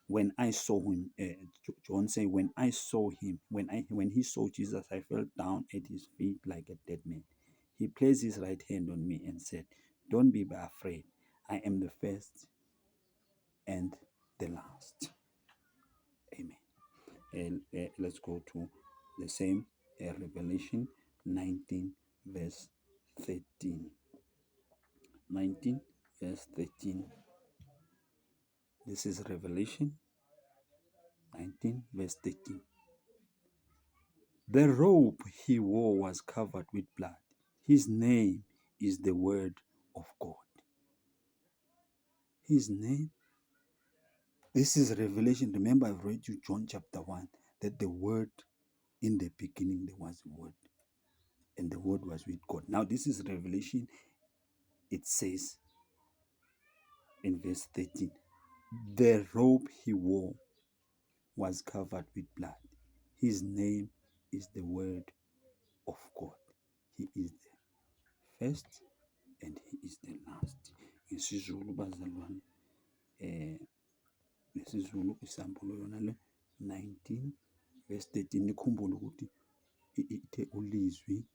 when I saw him, John said, when I saw him, when he saw Jesus, I fell down at his feet like a dead man. He placed his right hand on me and said, don't be afraid. I am the first and the last. Amen. Let's go to the same Revelation 19 verse 13. 19 verse 13. This is Revelation 19 verse 13. The robe he wore was covered with blood. His name is the Word of God. His name. This is Revelation. Remember, I've read you John chapter 1, that the Word, in the beginning there was the Word, and the Word was with God. Now this is Revelation. It says in verse 13, the robe he wore was covered with blood. His name is the Word of God. He is the first and he is the last. NgesiZulu bazalwane, NgesiZulu isambulo yona le 19 verse 13. Nikhumbule ukuthi ithe ulizwi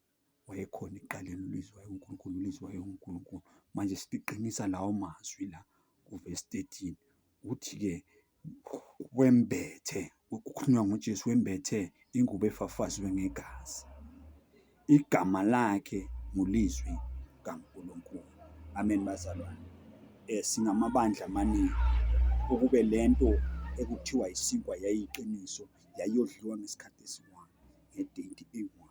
wayekhona ekuqaleni, ulizwi wayenguNkulunkulu, ulizwi wayenguNkulunkulu. Manje siqinisa lawo mazwi la kuverse 13. Uthi-ke wembethe, kukhulunywa ngoJesu, wembethe ingubo efafaziwe ngegazi. Igama lakhe ngulizwi kaNkulunkulu. Amen bazalwane. Singamabandla amaningi, ukube lento ekuthiwa isinkwa yayiqiniso, yayodliwa ngesikhathi esi-1, ngedate eyi-1,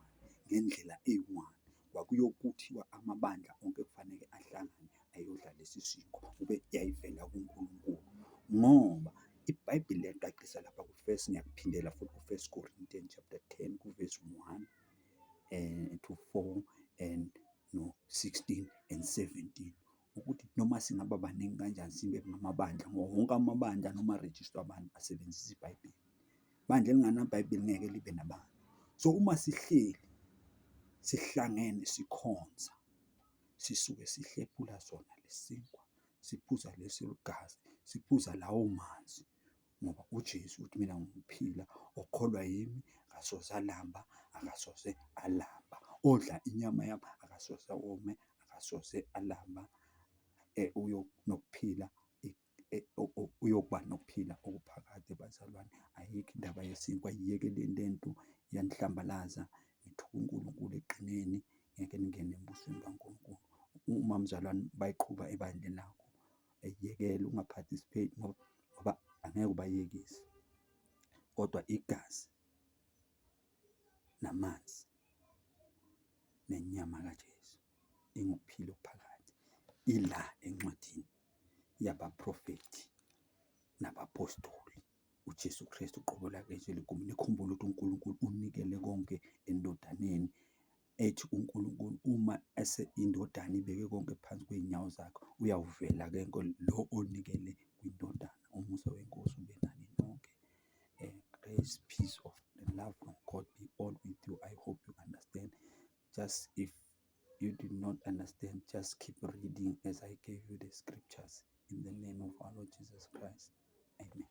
ngendlela eyi-1. Kwakuyokuthiwa amabandla onke kufanele ahlangane ayodla lesi sinkwa, kube yayivela kuNkulunkulu. Ngoba iBhayibheli liyaqaqisa lapha ku-1, ngiyakuphindela futhi ku-1 Corinthians chapter 10 kuverse 1 to 4 and no 16 and 17, ukuthi noma singaba baningi kanjani sibe ngamabandla, wonke amabandla noma register abantu asebenzisa iBhayibheli. Bandla elinganabhayibheli ngeke libe nabantu. So uma sihleli sihlangene sikhonza, sisuke sihlephula sona lesinkwa, siphuza lesi gazi, siphuza lawo manzi, ngoba uJesu uthi mina ngiphila, okholwa yimi akasoze alamba, akasoze alamba, odla inyama yami akasoze ome, akasoze alamba. Nokuphila, uyokuba nokuphila okuphakade bazalwane. Ayikho indaba yesinkwa, yiyekeleni lento yanhlambalaza, nithuke uNkulunkulu eqineni, ngeke ningene embusweni kaNkulunkulu. Uma mzalwane bayiqhuba ebandleni lakho, yekela ungaparticipate, ngoba angeke ubayekise. Kodwa igazi namanzi nenyama kaJesu ingukuphila okuphakade, ila encwadini yabaprofethi nabapostoli. uJesu Kristu uqobo lakhe nje liguma. Nikhumbule ukuthi uNkulunkulu unikele konke endodaneni, ethi uNkulunkulu uma indodana ibeke konke phansi kwey'nyawo zakhe, uyawuvela-ke lo onikele kwindodana. Umusa wenkosi ube nani nonke. Grace, peace of the love of God be all with you. I hope you understand. Just if you did not understand, just keep reading as I gave you the scriptures. In the name of our Lord Jesus Christ. Amen.